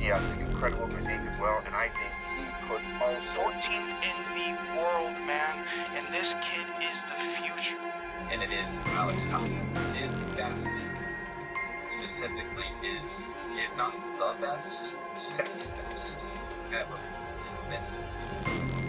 He has an incredible physique as well, and I think he could also 14th in the world, man, and this kid is the future. And it is Alex Toplyn. His best, specifically, is, if not the best, second best ever in this season.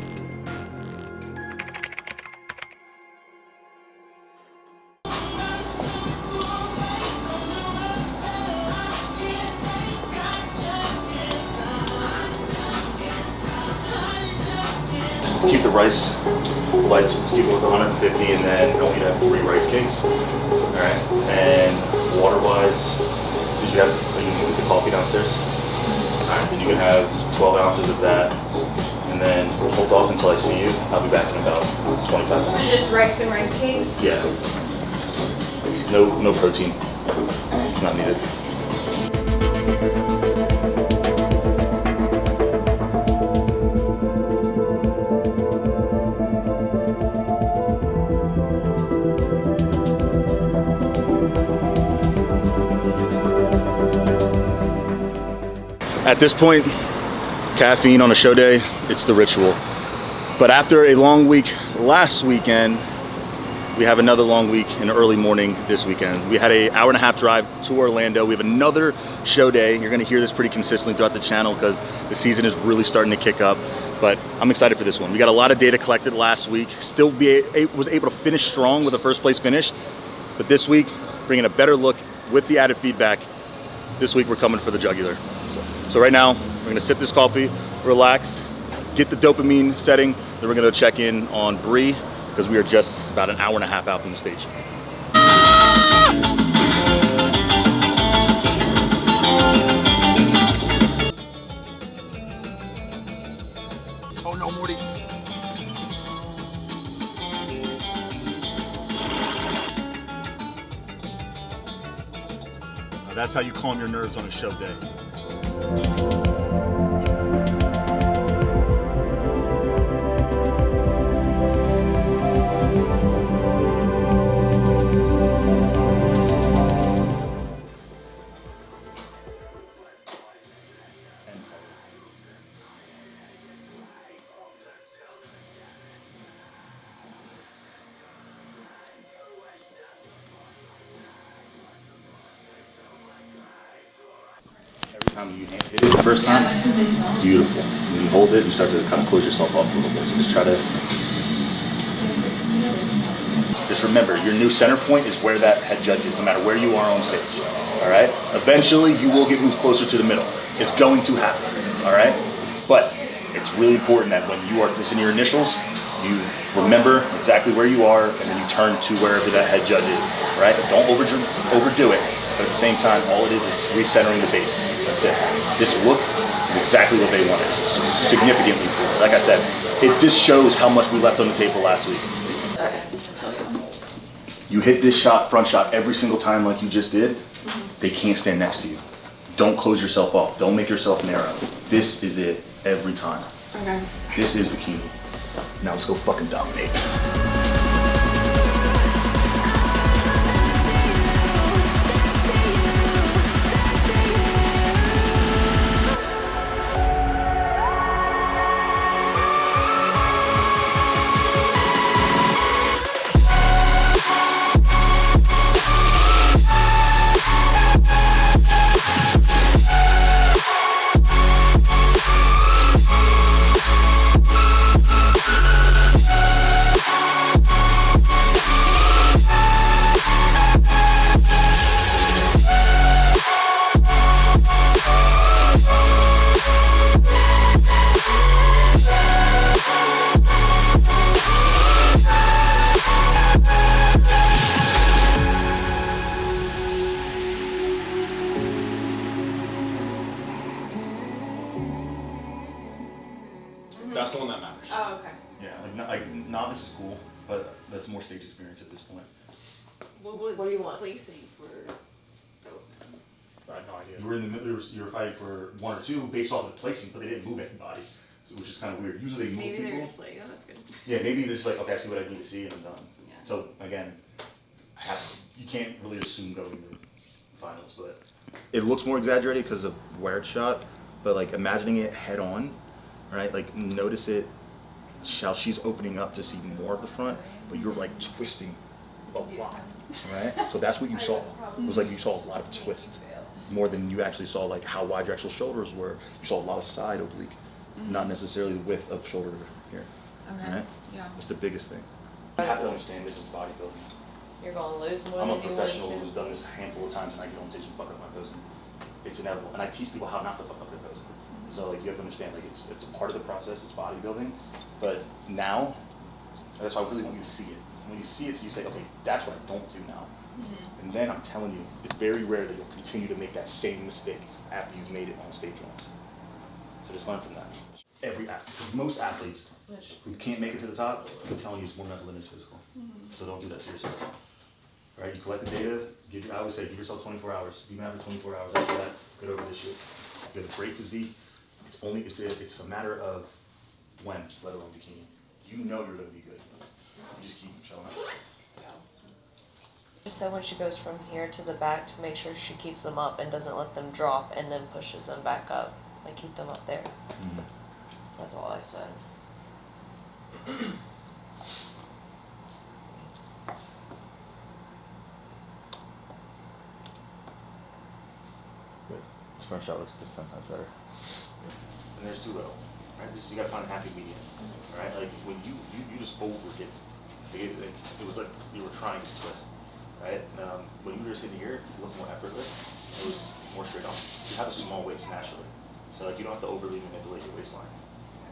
Keep the rice light, keep it with 150, and then I want you to have 3 rice cakes. Alright, and water-wise, are you gonna get the coffee downstairs? Alright, then you can have 12 ounces of that, and then hold off until I see you. I'll be back in about 25 minutes. So just rice and rice cakes? Yeah. No protein. It's not needed. At this point, caffeine on a show day, it's the ritual. But after a long week last weekend, we have another long week in the early morning this weekend. We had an hour-and-a-half drive to Orlando. We have another show day. You're gonna hear this pretty consistently throughout the channel because the season is really starting to kick up. But I'm excited for this one. We got a lot of data collected last week. Still was able to finish strong with a first place finish. But this week, bringing a better look with the added feedback. This week we're coming for the jugular. So right now, we're gonna sip this coffee, relax, get the dopamine setting, then we're gonna check in on Bree, because we are just about an hour-and-a-half out from the stage. Oh no, Morty. That's how you calm your nerves on a show day. Every time you hit it the first time, beautiful. When you hold it, you start to kind of close yourself off a little bit. So just try to, just remember, your new center point is where that head judge is, no matter where you are on stage, all right? Eventually, you will get moved closer to the middle. It's going to happen, all right? But it's really important that when you are just in your initials, you remember exactly where you are, and then you turn to wherever that head judge is, all right? Don't overdo it. But at the same time, all it is recentering the base. That's it. This look is exactly what they wanted. Significantly forward. Like I said, it just shows how much we left on the table last week. You hit this shot, front shot, every single time like you just did, they can't stand next to you. Don't close yourself off. Don't make yourself narrow. This is it every time. Okay. This is bikini. Now let's go fucking dominate. That's the one that matters. Oh, okay. Yeah, like novice is cool, but that's more stage experience at this point. What do you want? Placing for Toplyn? I had no idea. You were in the middle. You were fighting for 1 or 2 based off of the placing, but they didn't move anybody, so, which is kind of weird. Usually they move Maybe people. they're just like, oh, that's good. Yeah, maybe they're just like, okay, I see what I need to see, and I'm done. Yeah. So again, you can't really assume going to the finals, but it looks more exaggerated because of where it's shot. but like imagining it head on, right? Like notice it, how she's opening up to see more of the front, but you're like twisting a lot, right? So that's what you saw. It was like you saw a lot of twist, more than you actually saw like how wide your actual shoulders were. You saw a lot of side oblique, not necessarily the width of shoulder here, right? Yeah. That's the biggest thing. You have to understand this is bodybuilding. You're gonna lose more I'm a than you professional want who's done this a handful of times, and I get on stage and fuck up my posing. It's inevitable, and I teach people how not to fuck up their posing. So like you have to understand, like it's a part of the process. It's bodybuilding, but now that's why I really want you to see it. When you see it, so you say, okay, that's what I don't do now. And then I'm telling you, it's very rare that you'll continue to make that same mistake after you've made it on stage once. So just learn from that. Most athletes who can't make it to the top, I'm telling you, it's more mental than it's physical. So don't do that to yourself. Right? You collect the data. I always say, give yourself 24 hours. Be mad for 24 hours. After that, get over this shit. You have a great physique. It's a matter of when, let alone bikini. You know you're gonna be good. You just keep showing up. Just said when she goes from here to the back to make sure she keeps them up and doesn't let them drop and then pushes them back up. Like keep them up there. That's all I said. Good. This front shot looks 10 times better. And there's too little, right? You gotta find a happy medium, right? Like when you just overdid it. It was like you were trying to twist, right? When you were just hitting here, it looked more effortless. It was more straight on. You have a small waist naturally, so like you don't have to overly manipulate your waistline.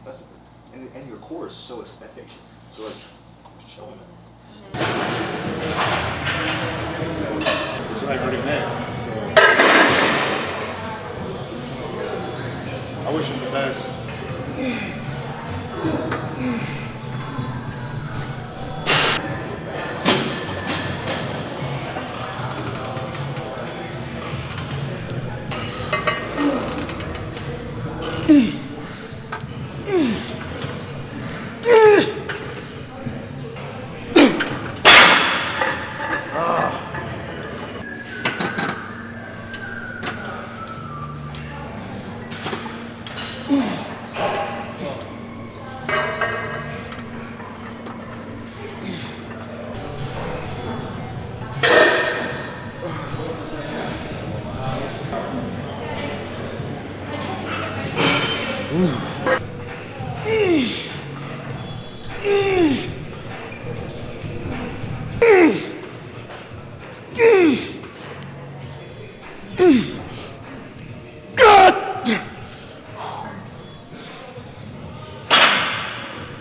That's the thing. And your core is so aesthetic. So like, show them it. It's like already met. I wish him the best.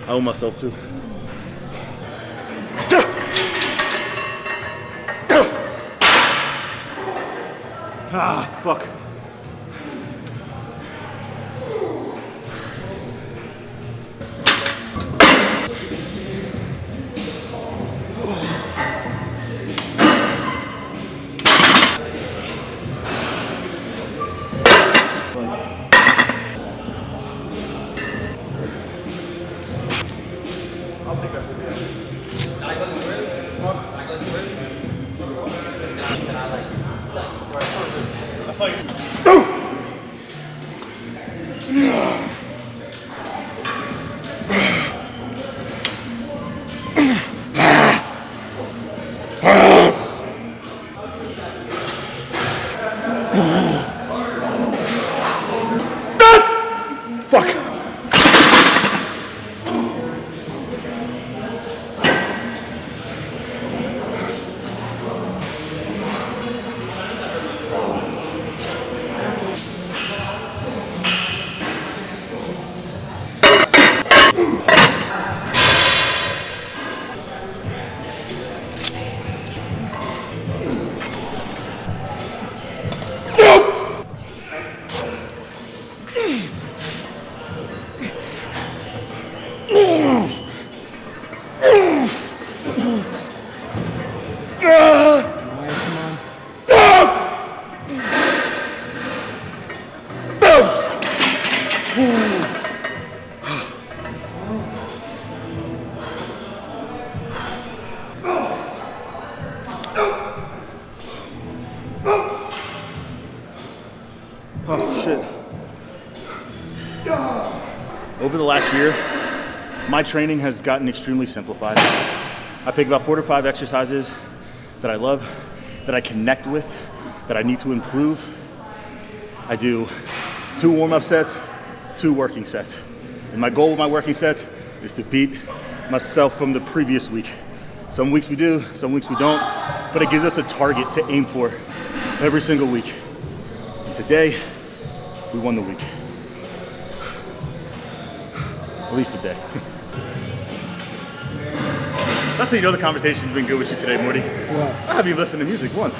I owe myself too. Ah, fuck. Fuck. Oh shit. Over the last year, my training has gotten extremely simplified. I pick about 4 to 5 exercises that I love, that I connect with, that I need to improve. I do 2 warm-up sets, 2 working sets. And my goal with my working sets is to beat myself from the previous week. Some weeks we do, some weeks we don't, but it gives us a target to aim for every single week. And today, we won the week. At least today. That's how you know the conversation's been good with you today, Morty. I haven't even listened to music once.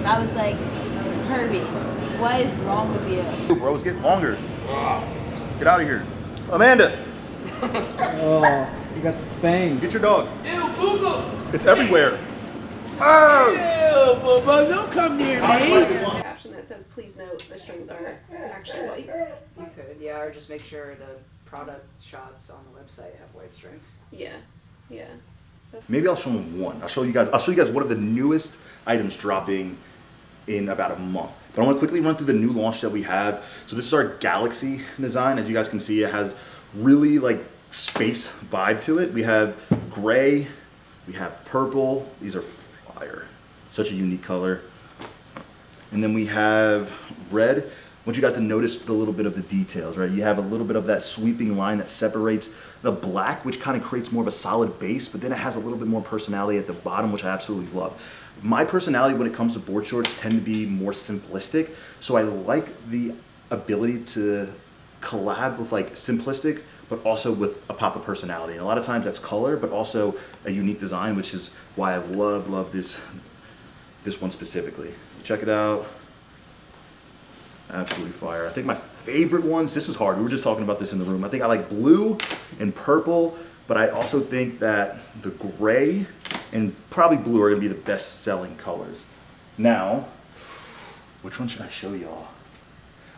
I was like, Herbie, what is wrong with you? Bro, it's getting longer. Get out of here. Amanda, Oh, you got the fangs. get your dog. Ew, boo-boo! It's everywhere. Ew, boo-boo, don't come near me. Caption that says, please note the strings are actually white. You could, yeah, or just make sure the product shots on the website have white strings. Yeah, yeah. Maybe I'll show them one. I'll show you guys one of the newest items dropping in about a month. But I want to quickly run through the new launch that we have. So this is our Galaxy design. As you guys can see, it has really like space vibe to it. We have gray, we have purple. These are fire. Such a unique color. And then we have red. I want you guys to notice the little bit of the details, right? You have a little bit of that sweeping line that separates the black, which kind of creates more of a solid base, but then it has a little bit more personality at the bottom, which I absolutely love. My personality when it comes to board shorts tend to be more simplistic, so I like the ability to collab with like simplistic, but also with a pop of personality. And a lot of times that's color, but also a unique design, which is why I love this one specifically. Check it out. Absolutely fire. I think my favorite ones, this was hard. We were just talking about this in the room. I think I like blue and purple, but I also think that the gray and probably blue are gonna be the best selling colors. Now, which one should I show y'all?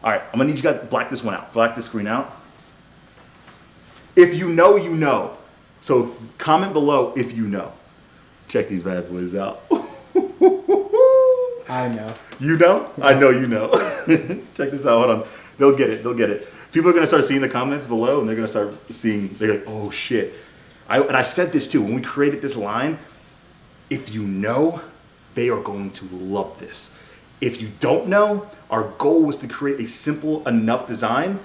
All right, I'm gonna need you guys to black this one out. Black this screen out. If you know, you know. So comment below if you know. Check these bad boys out. I know. You know? I know you know. Check this out, hold on. They'll get it, they'll get it. People are gonna start seeing the comments below and they're gonna start seeing, they're like, oh shit. And I said this too, when we created this line, if you know, they are going to love this. If you don't know, our goal was to create a simple enough design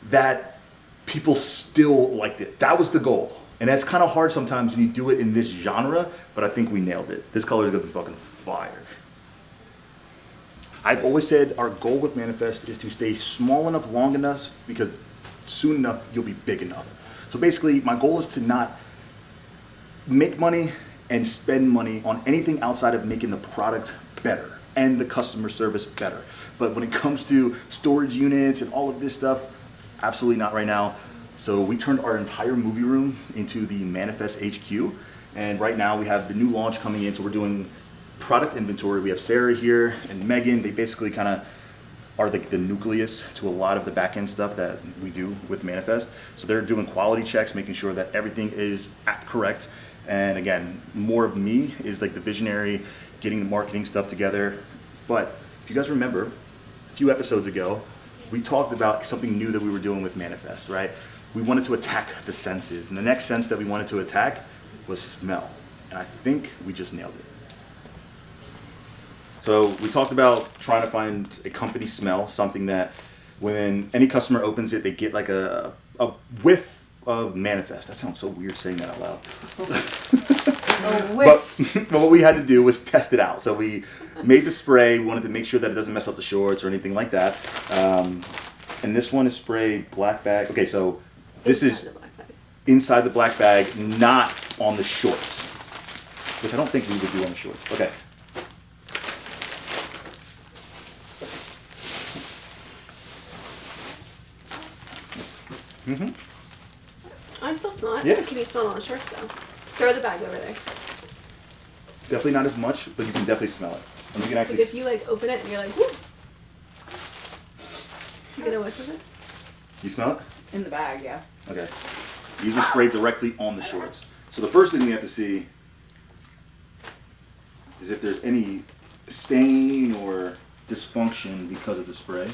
that people still liked it. That was the goal. And that's kind of hard sometimes when you do it in this genre, but I think we nailed it. This color is gonna be fucking fire. I've always said our goal with Manifest is to stay small enough, long enough, because soon enough, you'll be big enough. So basically, my goal is to not make money and spend money on anything outside of making the product better and the customer service better. But when it comes to storage units and all of this stuff, absolutely not right now. So we turned our entire movie room into the Manifest HQ. And right now we have the new launch coming in. So we're doing product inventory. We have Sarah here and Megan. They basically kind of are the nucleus to a lot of the back end stuff that we do with Manifest. So they're doing quality checks, making sure that everything is correct. And again, more of me is like the visionary, getting the marketing stuff together. But if you guys remember, a few episodes ago, we talked about something new that we were doing with Manifest, right? We wanted to attack the senses. And the next sense that we wanted to attack was smell. And I think we just nailed it. So we talked about trying to find a company smell, something that when any customer opens it, they get like a whiff of Manifest. That sounds so weird saying that out loud. but what we had to do was test it out. So we made the spray. We wanted to make sure that it doesn't mess up the shorts or anything like that. And this one is spray black bag. Okay, so this is inside the black bag, not on the shorts. which I don't think we would do on the shorts. Okay. I still smell it. Yeah. Can you smell it on the shorts though? Throw the bag over there. Definitely not as much, but you can definitely smell it. And you can actually. Like if you like open it and you're like, whoo. You get a whiff of it? You smell it? In the bag, yeah. Okay. You just spray directly on the shorts. So the first thing we have to see is if there's any stain or dysfunction because of the spray.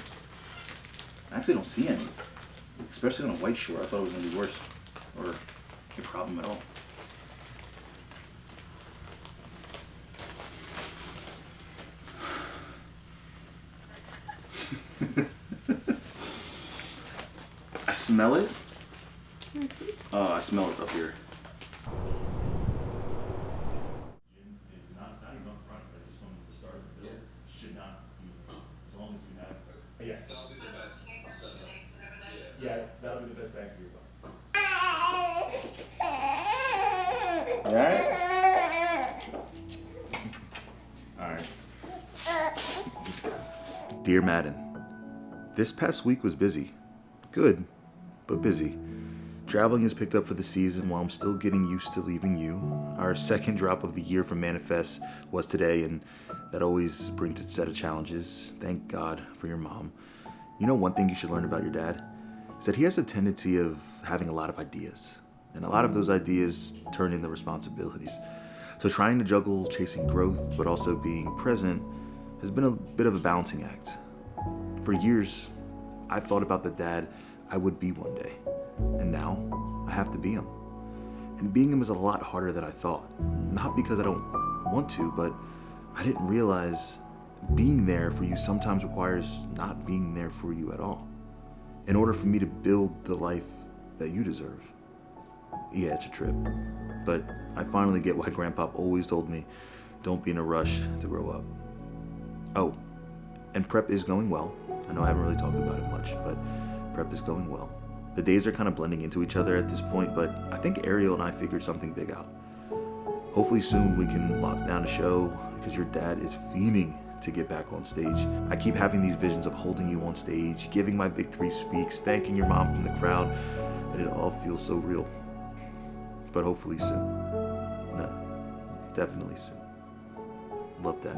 I actually don't see any, especially on a white short. I thought it was going to be worse or a problem at all. I smell it. Oh, I smell it up here. Yes. Yeah, that'll be the best bang for your buck. Alright? Alright. Let's go. Dear Madden, this past week was busy. Good, but busy. Traveling has picked up for the season while I'm still getting used to leaving you. Our second drop of the year for Manifest was today, and that always brings its set of challenges. Thank God for your mom. You know, one thing you should learn about your dad is that he has a tendency of having a lot of ideas, and a lot of those ideas turn into responsibilities. So trying to juggle chasing growth but also being present has been a bit of a balancing act. For years, I thought about the dad I would be one day, and now I have to be him. And being him is a lot harder than I thought. Not because I don't want to, but I didn't realize being there for you sometimes requires not being there for you at all, in order for me to build the life that you deserve. Yeah, it's a trip, but I finally get why Grandpa always told me, don't be in a rush to grow up. Oh, and prep is going well. I know I haven't really talked about it much, but prep is going well. The days are kind of blending into each other at this point, but I think Ariel and I figured something big out. Hopefully soon we can lock down a show, because your dad is fiending to get back on stage. I keep having these visions of holding you on stage, giving my victory speaks, thanking your mom from the crowd, and it all feels so real. But hopefully soon. No, definitely soon. Love that.